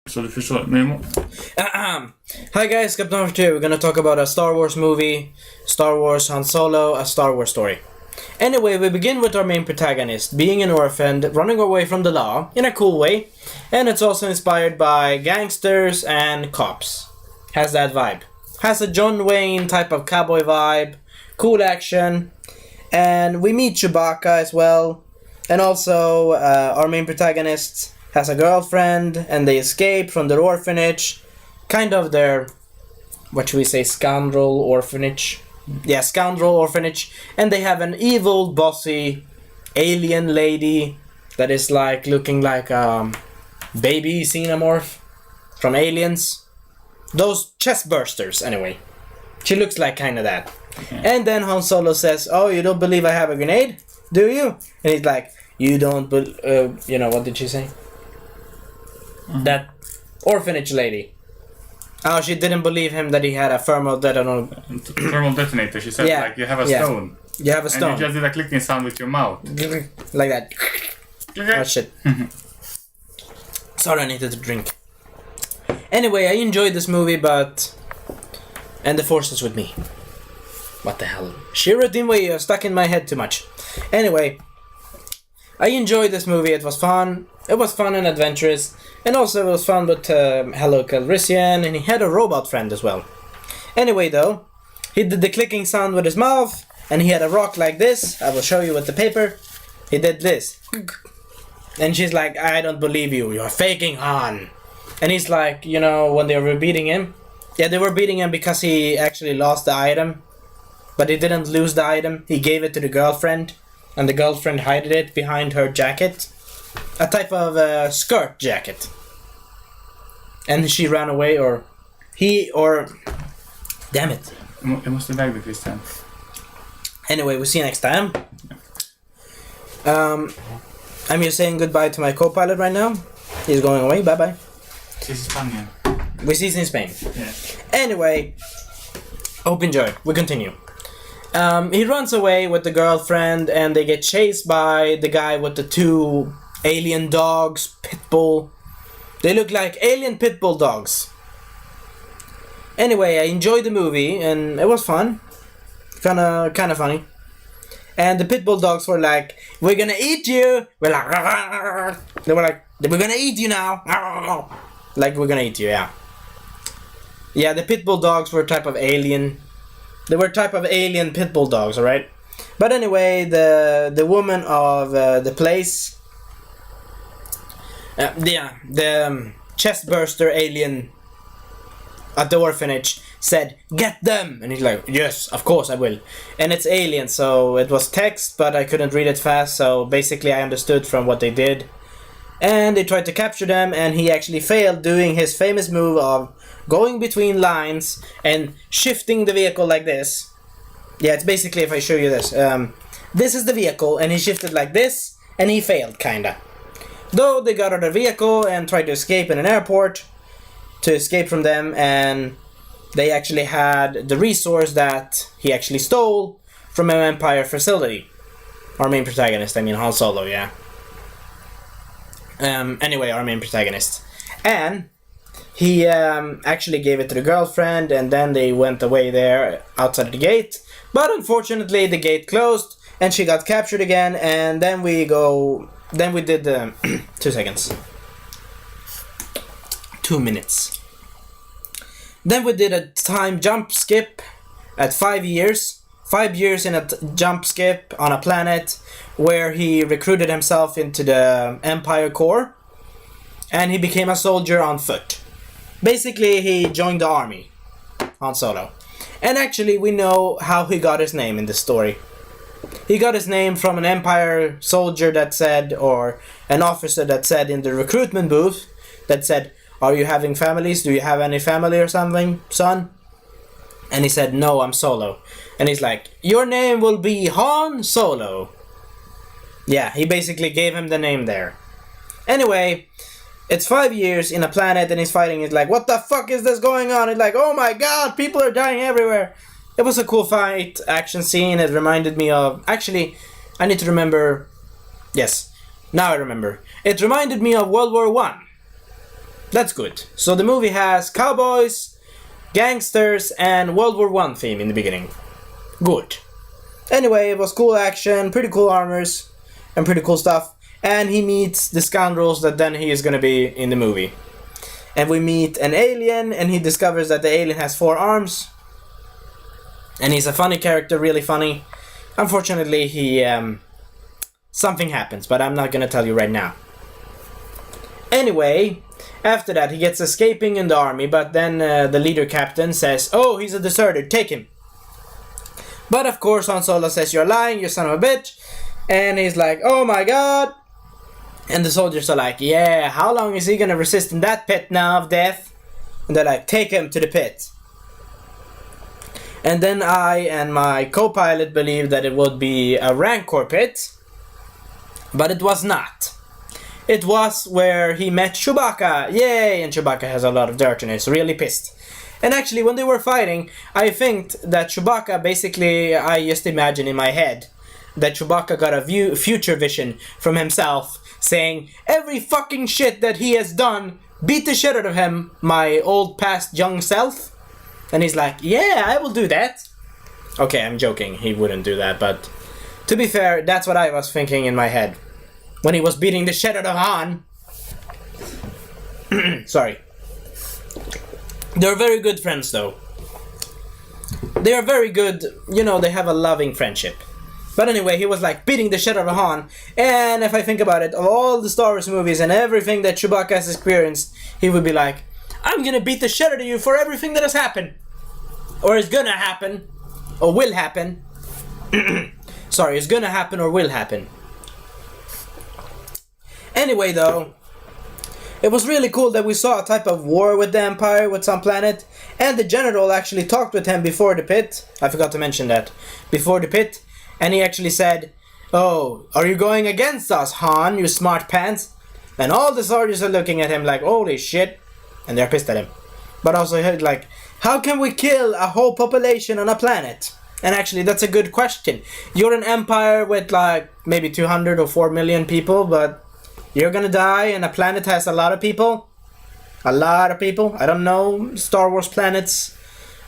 Så du förstår. Men... Hi guys, Captain Number 2. We're gonna talk about a Star Wars movie, Star Wars Han Solo, a Star Wars story. Anyway, we begin with our main protagonist being an orphan, running away from the law in a cool way, and it's also inspired by gangsters and cops. Has that vibe. Has a John Wayne type of cowboy vibe, cool action, and we meet Chewbacca as well, and also our main protagonist has a girlfriend, and they escape from their orphanage, kind of their, what should we say, scoundrel orphanage. Yeah, scoundrel orphanage, and they have an evil, bossy alien lady that is like looking like a baby xenomorph from Aliens. Those chest bursters, anyway. She looks like kind of that. Okay. And then Han Solo says, "Oh, you don't believe I have a grenade, do you?" And he's like, "You don't you know, what did she say? Mm-hmm. That orphanage lady. Oh, she didn't believe him that he had a thermal detonator. Thermal detonator, she said, yeah. Like, you have a stone. You have a stone. And you just did a clicking sound with your mouth. Like that. Oh, shit. Sorry, I needed to drink. Anyway, I enjoyed this movie, but... And the Force is with me. What the hell? Shira Dinway stuck in my head too much. Anyway, I enjoyed this movie. It was fun. It was fun and adventurous. And also it was fun with Hello Calrissian, and he had a robot friend as well. Anyway though, he did the clicking sound with his mouth, and he had a rock like this. I will show you with the paper. He did this. And she's like, "I don't believe you, you're faking Han." And he's like, you know, when they were beating him. Yeah, they were beating him because he actually lost the item. But he didn't lose the item, he gave it to the girlfriend. And the girlfriend hid it behind her jacket. A type of skirt jacket. And she ran away, or damn it. Jag måste iväg med Christian. Anyway, we'll see you next time. I'm just saying goodbye to my co-pilot right now. He's going away, bye bye. She's in Spain. We see you in Spain. Yeah. Anyway, hope you enjoyed. We continue. He runs away with the girlfriend, and they get chased by the guy with the two alien dogs, pitbull. They look like alien pitbull dogs. Anyway, I enjoyed the movie, and it was fun. Kinda funny. And the pitbull dogs were like, "We're gonna eat you!" We're like, "Arr!" They were like, "We're gonna eat you now!" Arr! Like, we're gonna eat you, yeah. Yeah, the pitbull dogs were a type of alien. They were a type of alien pitbull dogs, alright? But anyway, the woman of the place... the chest burster alien at the orphanage said, "Get them!" And he's like, "Yes, of course I will." And it's alien, so it was text, but I couldn't read it fast, so basically I understood from what they did. And they tried to capture them, and he actually failed doing his famous move of going between lines and shifting the vehicle like this. Yeah, it's basically, if I show you this, this is the vehicle, and he shifted like this, and he failed, kinda. Though they got out of the vehicle and tried to escape in an airport to escape from them, and they actually had the resource that he actually stole from an Empire facility. Our main protagonist, I mean Han Solo, yeah. Anyway, our main protagonist. And he actually gave it to the girlfriend, and then they went away there outside the gate. But unfortunately, the gate closed, and she got captured again, and then we did 2 seconds. 2 minutes. Then we did a time jump skip at 5 years. 5 years in a jump skip on a planet where he recruited himself into the Empire Corps, and he became a soldier on foot. Basically, he joined the army, Han Solo. And actually, we know how he got his name in this story. He got his name from an Empire soldier that said, or an officer that said in the recruitment booth, that said, "Are you having families? Do you have any family or something, son?" And he said, "No, I'm Solo." And he's like, "Your name will be Han Solo." Yeah, he basically gave him the name there. Anyway, it's 5 years in a planet, and he's fighting. He's like, "What the fuck is this going on?" He's like, "Oh my god, people are dying everywhere." It was a cool fight, action scene. It reminded me of... Actually, I need to remember... Yes, now I remember. It reminded me of World War I. That's good. So the movie has cowboys, gangsters, and World War I theme in the beginning. Good. Anyway, it was cool action, pretty cool armors, and pretty cool stuff. And he meets the scoundrels that then he is gonna be in the movie. And we meet an alien, and he discovers that the alien has 4 arms. And he's a funny character, really funny. Unfortunately, he something happens, but I'm not gonna tell you right now. Anyway, after that, he gets escaping in the army, but then the leader captain says, "Oh, he's a deserter, take him." But of course, Han Solo says, "You're lying, you son of a bitch." And he's like, "Oh my god." And the soldiers are like, "Yeah, how long is he gonna resist in that pit now of death?" And they're like, "Take him to the pit." And then I and my co-pilot believed that it would be a Rancor pit, but it was not. It was where he met Chewbacca. Yay! And Chewbacca has a lot of dirt and is really pissed. And actually, when they were fighting, I think that Chewbacca, basically, I just imagine in my head that Chewbacca got a future vision from himself, saying, "Every fucking shit that he has done, beat the shit out of him, my old past young self." And he's like, "Yeah, I will do that." Okay, I'm joking, he wouldn't do that, but to be fair, that's what I was thinking in my head when he was beating the shit out of Han. Sorry. They're very good friends, though. They are very good, you know, they have a loving friendship. But anyway, he was like beating the shit out of Han, and if I think about it, of all the Star Wars movies and everything that Chewbacca has experienced, he would be like, "I'm gonna beat the shit out of you for everything that has happened. Or is gonna happen. Or will happen." Sorry, it's gonna happen or will happen. Anyway, though, it was really cool that we saw a type of war with the Empire with some planet, and the general actually talked with him before the pit. I forgot to mention that. Before the pit, and he actually said, "Oh, are you going against us, Han, you smart pants?" And all the soldiers are looking at him like, "Holy shit," and they're pissed at him. But also like, how can we kill a whole population on a planet? And actually, that's a good question. You're an empire with like maybe 200 or 4 million people, but you're gonna die, and a planet has a lot of people. A lot of people. I don't know Star Wars planets.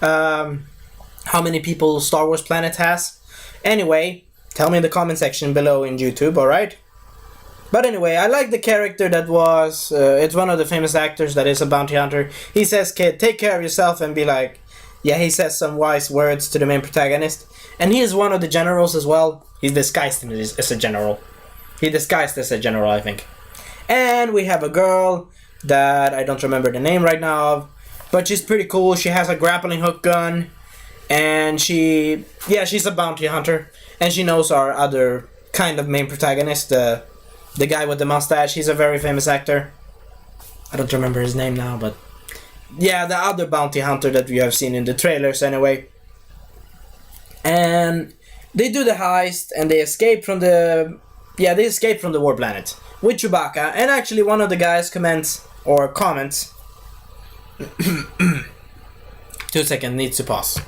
How many people Star Wars planet has. Anyway, tell me in the comment section below in YouTube, alright? But anyway, I like the character that was... it's one of the famous actors that is a bounty hunter. He says, "Kid, take care of yourself," and be like... Yeah, he says some wise words to the main protagonist. And he is one of the generals as well. He's disguised as a general. He disguised as a general, I think. And we have a girl that I don't remember the name right now of, but she's pretty cool. She has a grappling hook gun, and she's a bounty hunter, and she knows our other kind of main protagonist, the guy with the mustache. He's a very famous actor. I don't remember his name now, but yeah, the other bounty hunter that we have seen in the trailers anyway. And they do the heist, and they escape from the war planet with Chewbacca. And actually, one of the guys comments. 2 seconds, needs to pause.